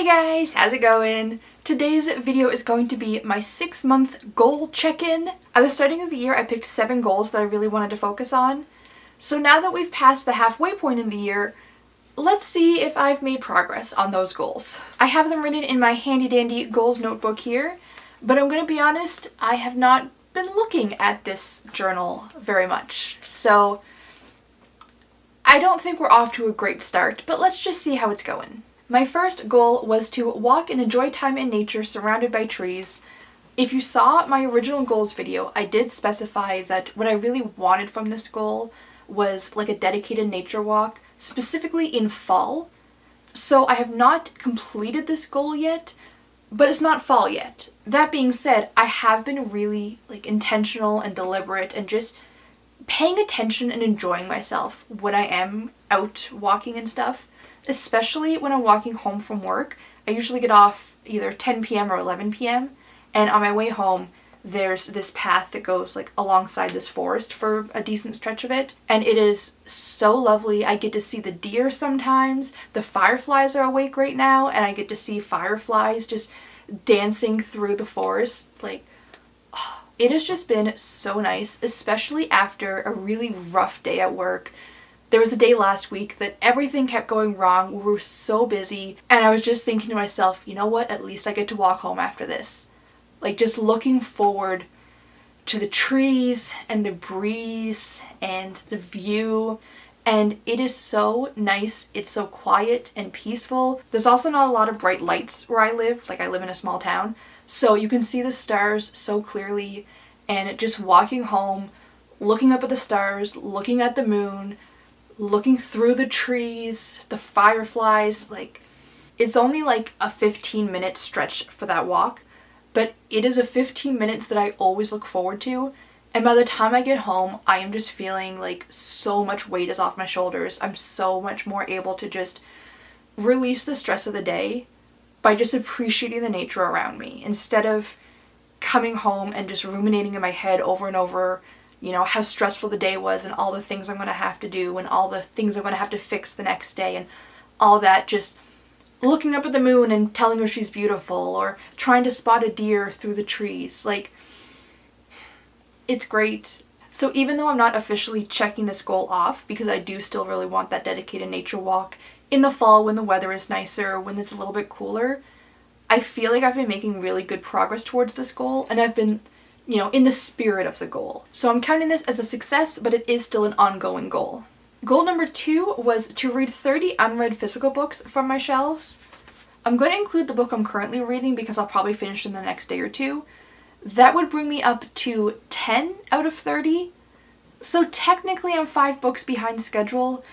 guys, how's it going? Today's video is going to be my 6-month goal check-in. At the starting of the year, I picked 7 goals that I really wanted to focus on. So now that we've passed the halfway point in the year, let's see if I've made progress on those goals. I have them written in my handy dandy goals notebook here, but I'm gonna be honest, I have not been looking at this journal very much. So I don't think we're off to a great start, but let's just see how it's going. My first goal was to walk and enjoy time in nature surrounded by trees. If you saw my original goals video, I did specify that what I really wanted from this goal was like a dedicated nature walk, specifically in fall. So I have not completed this goal yet, but it's not fall yet. That being said, I have been really intentional and deliberate and just paying attention and enjoying myself when I am out walking and stuff. Especially when I'm walking home from work. I usually get off either 10 p.m. or 11 p.m. and on my way home there's this path that goes alongside this forest for a decent stretch of it, and it is so lovely. I get to see the deer sometimes. The fireflies are awake right now and I get to see fireflies just dancing through the forest. It has just been so nice, especially after a really rough day at work. There was a day last week that everything kept going wrong. We were so busy and I was just thinking to myself, you know what, at least I get to walk home after this. Just looking forward to the trees and the breeze and the view, and it is so nice. It's so quiet and peaceful. There's also not a lot of bright lights where I live. I live in a small town, so you can see the stars so clearly, and just walking home, looking up at the stars, looking at the moon, looking through the trees, the fireflies, it's only a 15-minute stretch for that walk, but it is a 15 minutes that I always look forward to, and by the time I get home, I am just feeling so much weight is off my shoulders. I'm so much more able to just release the stress of the day by just appreciating the nature around me, instead of coming home and just ruminating in my head over and over, how stressful the day was and all the things I'm going to have to do and all the things I'm going to have to fix the next day and all that, just looking up at the moon and telling her she's beautiful or trying to spot a deer through the trees. It's great. So even though I'm not officially checking this goal off, because I do still really want that dedicated nature walk in the fall when the weather is nicer, when it's a little bit cooler, I feel like I've been making really good progress towards this goal, and I've been in the spirit of the goal. So I'm counting this as a success, but it is still an ongoing goal. Goal number 2 was to read 30 unread physical books from my shelves. I'm going to include the book I'm currently reading because I'll probably finish in the next day or two. That would bring me up to 10 out of 30. So technically I'm 5 books behind schedule,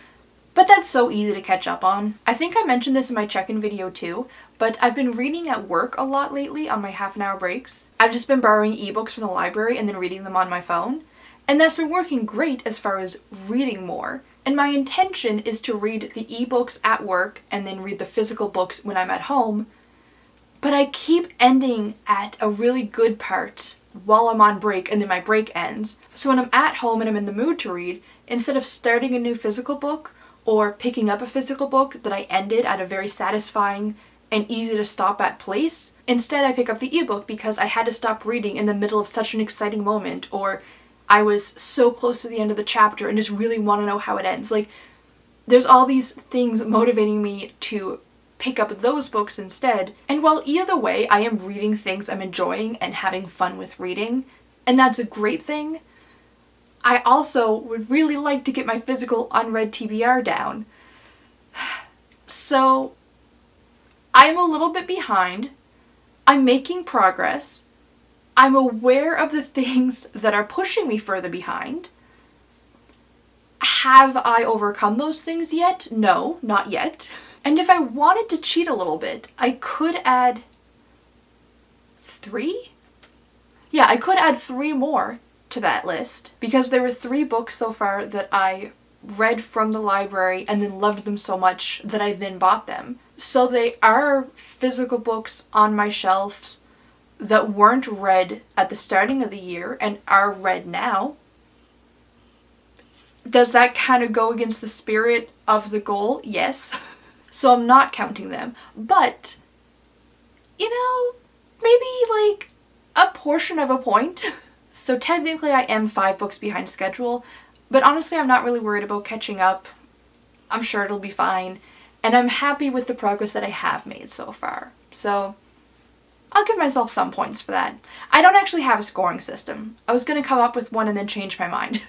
but that's so easy to catch up on. I think I mentioned this in my check-in video too, but I've been reading at work a lot lately on my half-an-hour breaks. I've just been borrowing ebooks from the library and then reading them on my phone, and that's been working great as far as reading more. And my intention is to read the ebooks at work and then read the physical books when I'm at home, but I keep ending at a really good part while I'm on break and then my break ends. So when I'm at home and I'm in the mood to read, instead of starting a new physical book or picking up a physical book that I ended at a very satisfying and easy to stop at place, instead I pick up the ebook because I had to stop reading in the middle of such an exciting moment, or I was so close to the end of the chapter and just really want to know how it ends. There's all these things motivating me to pick up those books instead. And while either way I am reading things I'm enjoying and having fun with reading, and that's a great thing, I also would really like to get my physical unread TBR down. So I'm a little bit behind. I'm making progress. I'm aware of the things that are pushing me further behind. Have I overcome those things yet? No, not yet. And if I wanted to cheat a little bit, I could add 3? Yeah, I could add 3 more to that list, because there were 3 books so far that I read from the library and then loved them so much that I then bought them. So they are physical books on my shelves that weren't read at the starting of the year and are read now. Does that kind of go against the spirit of the goal? Yes. So I'm not counting them. But you know, maybe like a portion of a point. So technically I am 5 books behind schedule, but honestly I'm not really worried about catching up. I'm sure it'll be fine, and I'm happy with the progress that I have made so far. So I'll give myself some points for that. I don't actually have a scoring system. I was going to come up with one and then change my mind.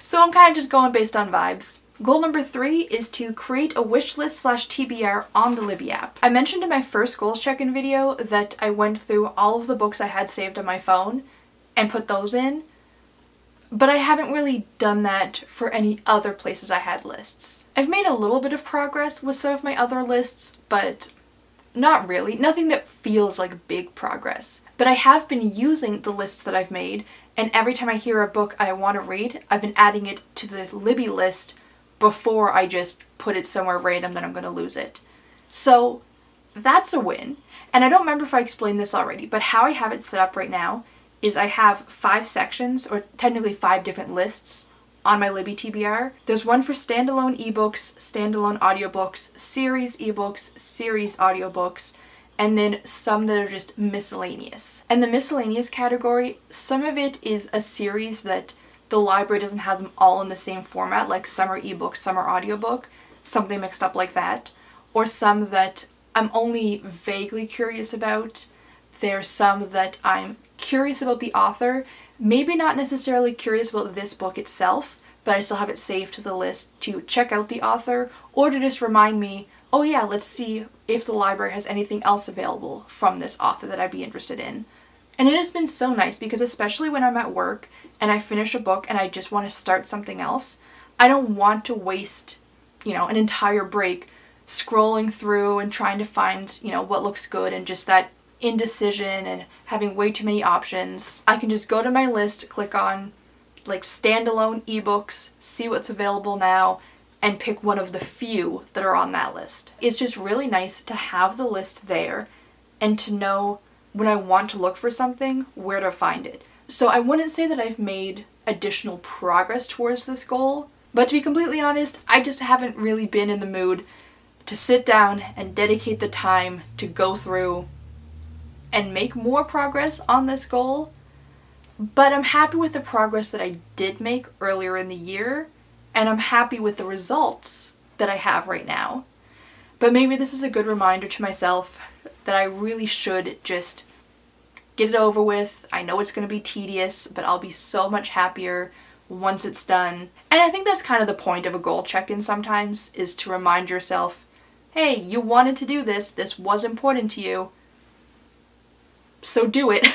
So I'm kind of just going based on vibes. Goal number 3 is to create a wish list / TBR on the Libby app. I mentioned in my first goals check-in video that I went through all of the books I had saved on my phone and put those in, but I haven't really done that for any other places I had lists. I've made a little bit of progress with some of my other lists, but not really. Nothing that feels like big progress. But I have been using the lists that I've made, and every time I hear a book I want to read, I've been adding it to the Libby list before I just put it somewhere random that I'm going to lose it. So that's a win. And I don't remember if I explained this already, but how I have it set up right now is I have 5 sections, or technically 5 different lists on my Libby TBR. There's one for standalone ebooks, standalone audiobooks, series ebooks, series audiobooks, and then some that are just miscellaneous. And the miscellaneous category, some of it is a series that the library doesn't have them all in the same format, like some are ebooks, some are audiobook, something mixed up like that, or some that I'm only vaguely curious about. There's some that I'm curious about the author, maybe not necessarily curious about this book itself, but I still have it saved to the list to check out the author, or to just remind me, oh yeah, let's see if the library has anything else available from this author that I'd be interested in. And it has been so nice because especially when I'm at work and I finish a book and I just want to start something else, I don't want to waste, an entire break scrolling through and trying to find, what looks good, and just that indecision and having way too many options. I can just go to my list, click on like standalone ebooks, see what's available now, and pick one of the few that are on that list. It's just really nice to have the list there and to know when I want to look for something, where to find it. So I wouldn't say that I've made additional progress towards this goal, but to be completely honest, I just haven't really been in the mood to sit down and dedicate the time to go through and make more progress on this goal. But I'm happy with the progress that I did make earlier in the year, and I'm happy with the results that I have right now. But maybe this is a good reminder to myself that I really should just get it over with. I know it's going to be tedious, but I'll be so much happier once it's done. And I think that's kind of the point of a goal check-in sometimes, is to remind yourself, hey, you wanted to do this, this was important to you, so do it.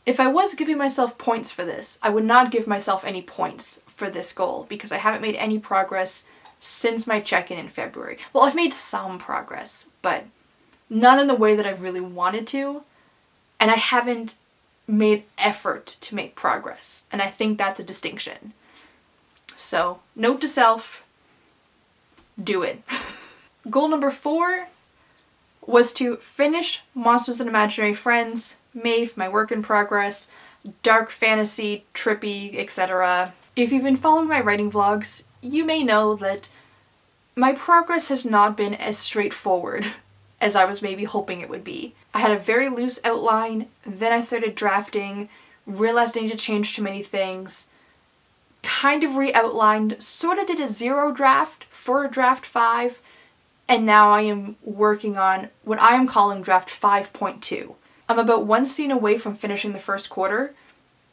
If I was giving myself points for this, I would not give myself any points for this goal because I haven't made any progress since my check-in in February. Well, I've made some progress, but not in the way that I really wanted to, and I haven't made effort to make progress, and I think that's a distinction. So, note to self, do it. Goal number 4 was to finish Monsters and Imaginary Friends, Maeve, my work in progress, dark fantasy, trippy, etc. If you've been following my writing vlogs, you may know that my progress has not been as straightforward as I was maybe hoping it would be. I had a very loose outline, then I started drafting, realized I needed to change too many things, kind of re-outlined, sort of did a 0 draft for a draft 5, and now I am working on what I am calling draft 5.2. I'm about 1 scene away from finishing the first quarter.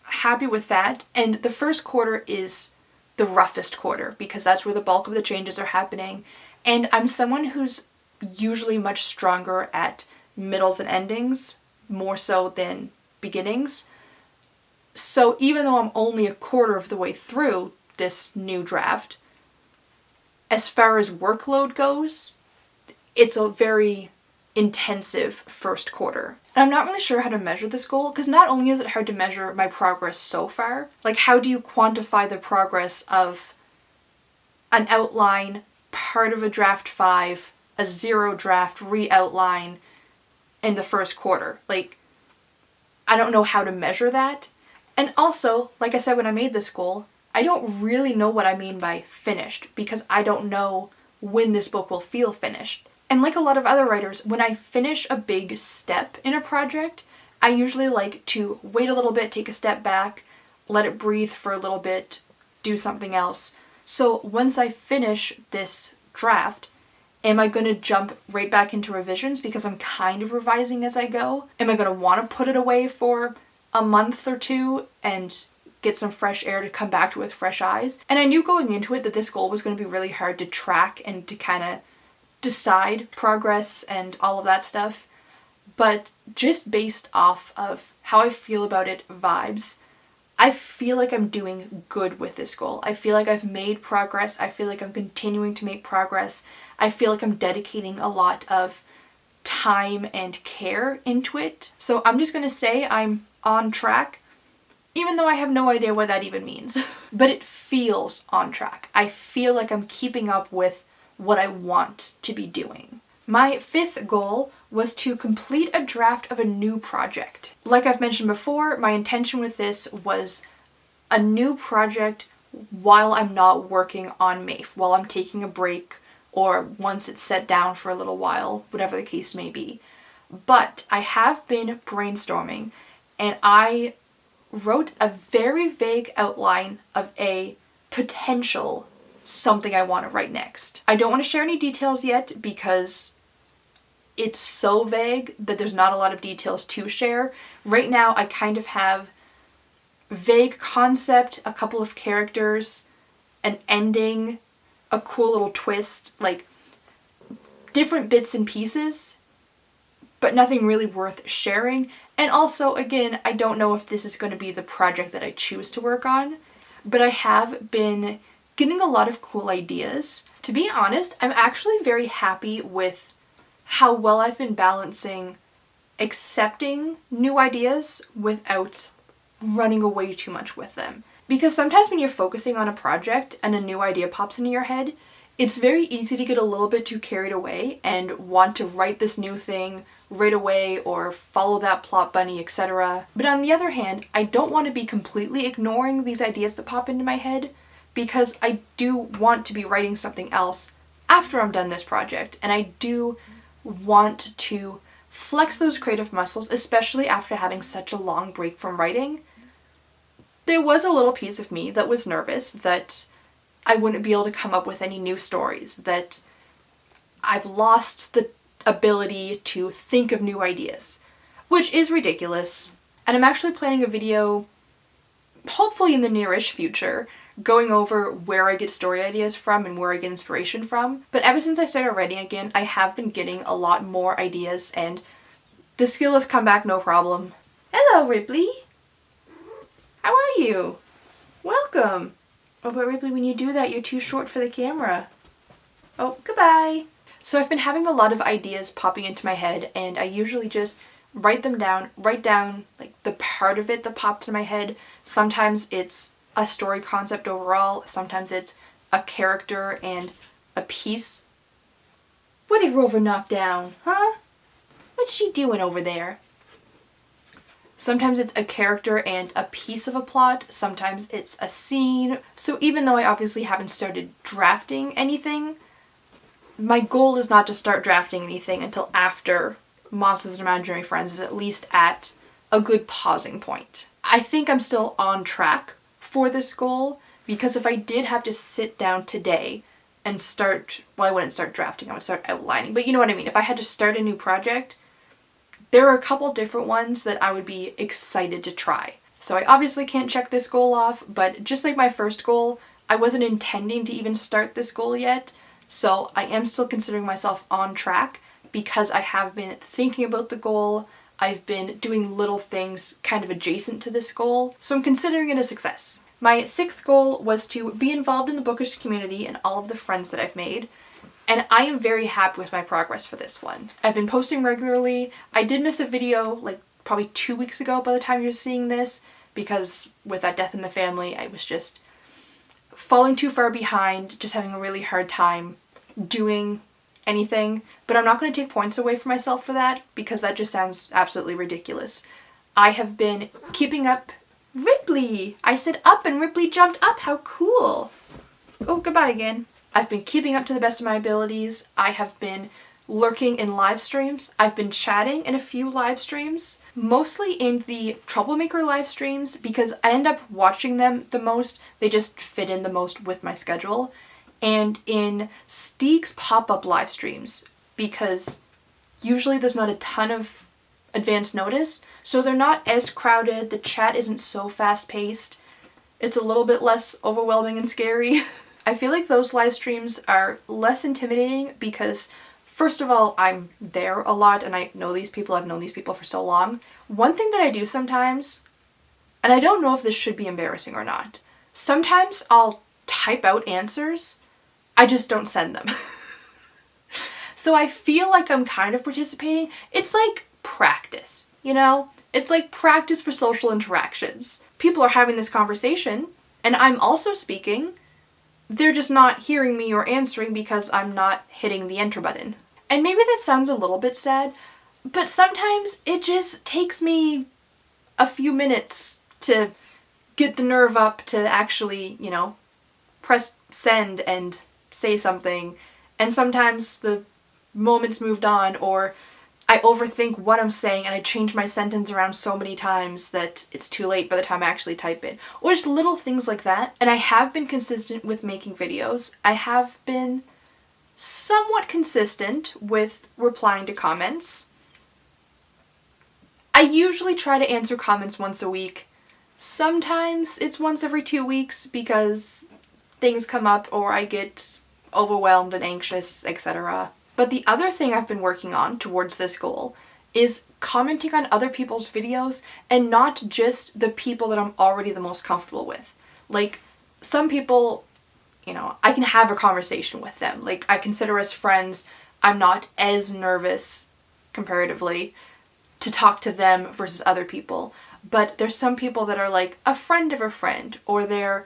Happy with that. And the first quarter is the roughest quarter because that's where the bulk of the changes are happening. And I'm someone who's usually much stronger at middles and endings, more so than beginnings. So even though I'm only a quarter of the way through this new draft, as far as workload goes, it's a very intensive first quarter. And I'm not really sure how to measure this goal, because not only is it hard to measure my progress so far, like how do you quantify the progress of an outline, part of a draft 5, a 0 draft re-outline in the first quarter? Like, I don't know how to measure that. And also, like I said when I made this goal, I don't really know what I mean by finished, because I don't know when this book will feel finished. And like a lot of other writers, when I finish a big step in a project, I usually like to wait a little bit, take a step back, let it breathe for a little bit, do something else. So once I finish this draft, am I going to jump right back into revisions because I'm kind of revising as I go? Am I going to want to put it away for a month or two and get some fresh air to come back to with fresh eyes? And I knew going into it that this goal was going to be really hard to track and to kind of decide progress and all of that stuff. But just based off of how I feel about it, vibes, I feel like I'm doing good with this goal. I feel like I've made progress. I feel like I'm continuing to make progress. I feel like I'm dedicating a lot of time and care into it. So I'm just going to say I'm on track, even though I have no idea what that even means. But it feels on track. I feel like I'm keeping up with what I want to be doing. My 5th goal was to complete a draft of a new project. Like I've mentioned before, my intention with this was a new project while I'm not working on MAIF, while I'm taking a break, or once it's set down for a little while, whatever the case may be. But I have been brainstorming, and I wrote a very vague outline of a potential something I want to write next. I don't want to share any details yet because it's so vague that there's not a lot of details to share. Right now I kind of have vague concept, a couple of characters, an ending, a cool little twist, like different bits and pieces, but nothing really worth sharing. And also, again, I don't know if this is going to be the project that I choose to work on, but I have been getting a lot of cool ideas. To be honest, I'm actually very happy with how well I've been balancing accepting new ideas without running away too much with them. Because sometimes when you're focusing on a project and a new idea pops into your head, it's very easy to get a little bit too carried away and want to write this new thing right away or follow that plot bunny, etc. But on the other hand, I don't want to be completely ignoring these ideas that pop into my head, because I do want to be writing something else after I'm done this project, and I do want to flex those creative muscles, especially after having such a long break from writing. There was a little piece of me that was nervous that I wouldn't be able to come up with any new stories, that I've lost the ability to think of new ideas, which is ridiculous. And I'm actually planning a video, hopefully in the nearish future, going over where I get story ideas from and where I get inspiration from. But ever since I started writing again, I have been getting a lot more ideas, and the skill has come back no problem. Hello, Ripley! How are you? Welcome! Oh, but Ripley, when you do that, you're too short for the camera. Oh, goodbye! So I've been having a lot of ideas popping into my head, and I usually just write down like the part of it that popped in my head. Sometimes it's a story concept overall, sometimes it's a character and a piece. What did Rover knock down, huh? What's she doing over there? Sometimes it's a character and a piece of a plot, sometimes it's a scene. So even though I obviously haven't started drafting anything, my goal is not to start drafting anything until after Monsters and Imaginary Friends is at least at a good pausing point. I think I'm still on track for this goal, because if I did have to sit down today and start, well, I wouldn't start drafting, I would start outlining, but you know what I mean. If I had to start a new project, there are a couple different ones that I would be excited to try. So I obviously can't check this goal off, but just like my first goal, I wasn't intending to even start this goal yet, so I am still considering myself on track because I have been thinking about the goal. I've been doing little things kind of adjacent to this goal, so I'm considering it a success. My 6th goal was to be involved in the bookish community and all of the friends that I've made, and I am very happy with my progress for this one. I've been posting regularly. I did miss a video like probably 2 weeks ago by the time you're seeing this, because with that death in the family, I was just falling too far behind, just having a really hard time doing anything. But I'm not going to take points away from myself for that, because that just sounds absolutely ridiculous. I have been keeping up. Ripley! I said up and Ripley jumped up. How cool! Oh, goodbye again. I've been keeping up to the best of my abilities. I have been lurking in live streams. I've been chatting in a few live streams, mostly in the Troublemaker live streams because I end up watching them the most. They just fit in the most with my schedule. And in Steeg's pop-up live streams because usually there's not a ton of advance notice, so they're not as crowded, the chat isn't so fast-paced, it's a little bit less overwhelming and scary. I feel like those live streams are less intimidating because first of all, I'm there a lot and I know these people, I've known these people for so long. One thing that I do sometimes, and I don't know if this should be embarrassing or not, sometimes I'll type out answers, I just don't send them. So I feel like I'm kind of participating. It's like practice, you know? It's like practice for social interactions. People are having this conversation and I'm also speaking. They're just not hearing me or answering because I'm not hitting the enter button. And maybe that sounds a little bit sad, but sometimes it just takes me a few minutes to get the nerve up to actually, you know, press send and say something. And sometimes the moment's moved on, or I overthink what I'm saying and I change my sentence around so many times that it's too late by the time I actually type it. Or just little things like that. And I have been consistent with making videos. I have been somewhat consistent with replying to comments. I usually try to answer comments once a week. Sometimes it's once every 2 weeks because things come up or I get overwhelmed and anxious, etc. But the other thing I've been working on towards this goal is commenting on other people's videos and not just the people that I'm already the most comfortable with. Like, some people, you know, I can have a conversation with them. Like, I consider us friends. I'm not as nervous, comparatively, to talk to them versus other people. But there's some people that are like a friend of a friend, or they're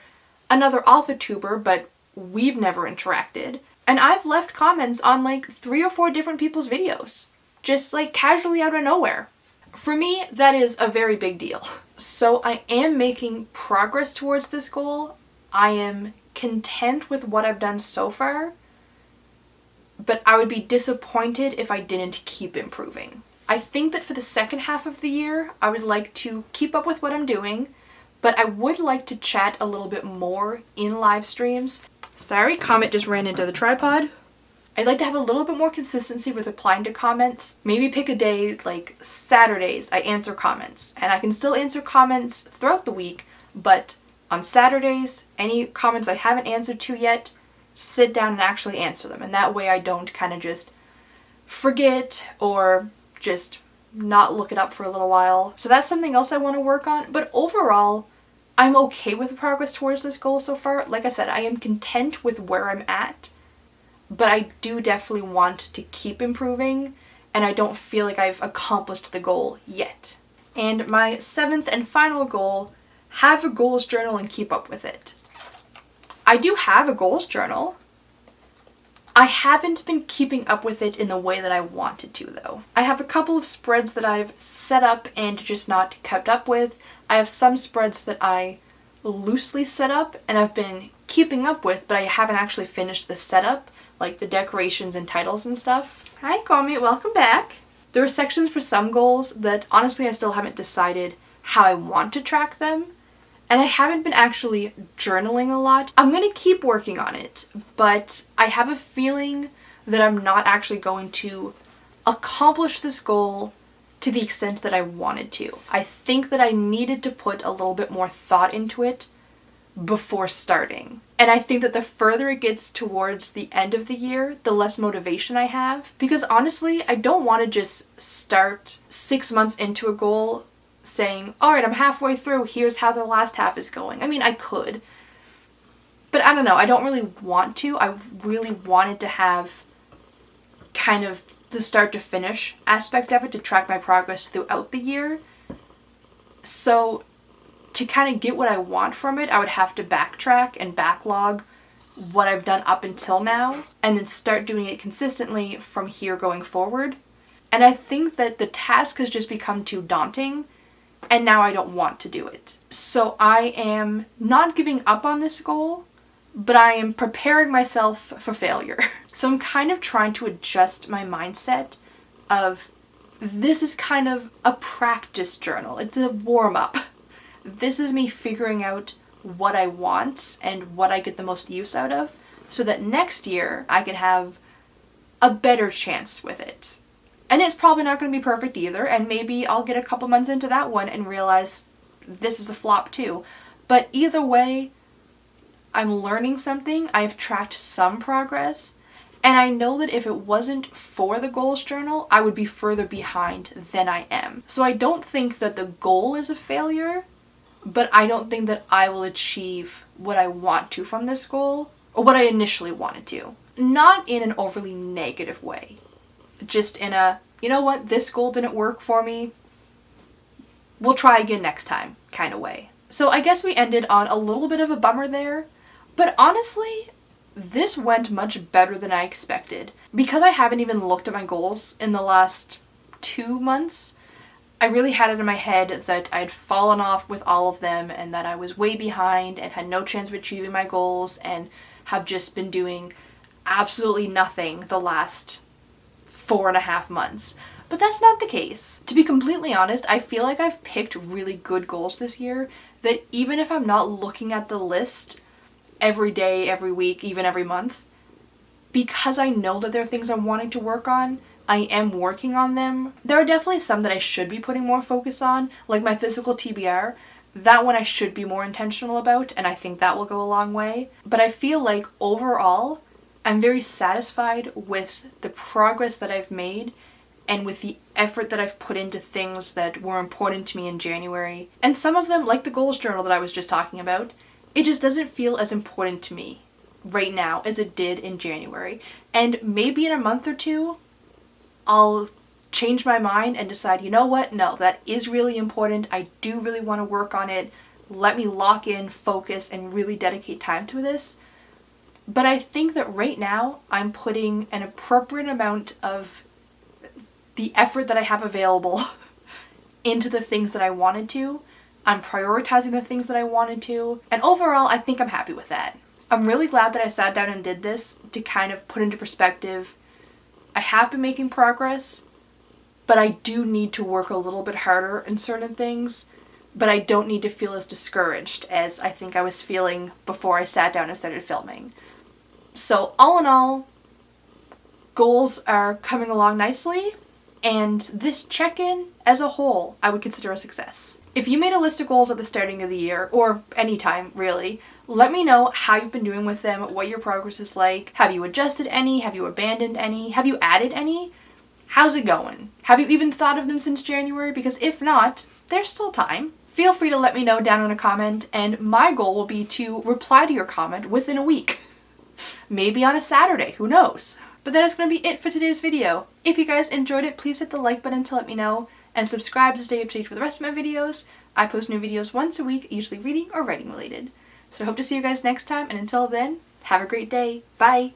another author-tuber, but we've never interacted. And I've left comments on like 3 or 4 different people's videos, just like casually out of nowhere. For me, that is a very big deal. So I am making progress towards this goal. I am content with what I've done so far, but I would be disappointed if I didn't keep improving. I think that for the second half of the year, I would like to keep up with what I'm doing, but I would like to chat a little bit more in live streams. Sorry, Comet just ran into the tripod. I'd like to have a little bit more consistency with replying to comments. Maybe pick a day, like Saturdays, I answer comments. And I can still answer comments throughout the week, but on Saturdays, any comments I haven't answered to yet, sit down and actually answer them. And that way I don't kind of just forget or just not look it up for a little while. So that's something else I want to work on. But overall, I'm okay with the progress towards this goal so far. Like I said, I am content with where I'm at, but I do definitely want to keep improving, and I don't feel like I've accomplished the goal yet. And my 7th and final goal, have a goals journal and keep up with it. I do have a goals journal. I haven't been keeping up with it in the way that I wanted to, though. I have a couple of spreads that I've set up and just not kept up with. I have some spreads that I loosely set up and I've been keeping up with, but I haven't actually finished the setup, like the decorations and titles and stuff. Hi, Comet, welcome back. There are sections for some goals that honestly I still haven't decided how I want to track them. And I haven't been actually journaling a lot. I'm gonna keep working on it, but I have a feeling that I'm not actually going to accomplish this goal to the extent that I wanted to. I think that I needed to put a little bit more thought into it before starting. And I think that the further it gets towards the end of the year, the less motivation I have. Because honestly, I don't want to just start 6 months into a goal saying, alright, I'm halfway through, here's how the last half is going. I mean, I could. But I don't know, I don't really want to. I really wanted to have kind of the start to finish aspect of it to track my progress throughout the year. So to kind of get what I want from it, I would have to backtrack and backlog what I've done up until now and then start doing it consistently from here going forward. And I think that the task has just become too daunting, and now I don't want to do it. So I am not giving up on this goal, but I am preparing myself for failure. So I'm kind of trying to adjust my mindset of this is kind of a practice journal. It's a warm-up. This is me figuring out what I want and what I get the most use out of so that next year I can have a better chance with it. And it's probably not going to be perfect either, and maybe I'll get a couple months into that one and realize this is a flop too. But either way, I'm learning something, I've tracked some progress, and I know that if it wasn't for the goals journal, I would be further behind than I am. So I don't think that the goal is a failure, but I don't think that I will achieve what I want to from this goal, or what I initially wanted to. Not in an overly negative way. Just in a, you know what, this goal didn't work for me, we'll try again next time kind of way. So I guess we ended on a little bit of a bummer there, but honestly, this went much better than I expected. Because I haven't even looked at my goals in the last 2 months, I really had it in my head that I'd fallen off with all of them and that I was way behind and had no chance of achieving my goals and have just been doing absolutely nothing the last 4.5 months. But that's not the case. To be completely honest, I feel like I've picked really good goals this year that even if I'm not looking at the list every day, every week, even every month, because I know that there are things I'm wanting to work on, I am working on them. There are definitely some that I should be putting more focus on, like my physical TBR. That one I should be more intentional about, and I think that will go a long way. But I feel like overall, I'm very satisfied with the progress that I've made and with the effort that I've put into things that were important to me in January. And some of them, like the goals journal that I was just talking about, it just doesn't feel as important to me right now as it did in January. And maybe in a month or two, I'll change my mind and decide, you know what, no, that is really important. I do really want to work on it. Let me lock in, focus, and really dedicate time to this. But I think that right now I'm putting an appropriate amount of the effort that I have available into the things that I wanted to. I'm prioritizing the things that I wanted to. And overall, I think I'm happy with that. I'm really glad that I sat down and did this to kind of put into perspective. I have been making progress, but I do need to work a little bit harder in certain things. But I don't need to feel as discouraged as I think I was feeling before I sat down and started filming. So all in all, goals are coming along nicely, and this check-in as a whole I would consider a success. If you made a list of goals at the starting of the year, or anytime really, let me know how you've been doing with them, what your progress is like. Have you adjusted any? Have you abandoned any? Have you added any? How's it going? Have you even thought of them since January? Because if not, there's still time. Feel free to let me know down in a comment, and my goal will be to reply to your comment within a week. Maybe on a Saturday, who knows? But that is going to be it for today's video. If you guys enjoyed it, please hit the like button to let me know, and subscribe to stay up to date for the rest of my videos. I post new videos once a week, usually reading or writing related. So I hope to see you guys next time, and until then, have a great day. Bye!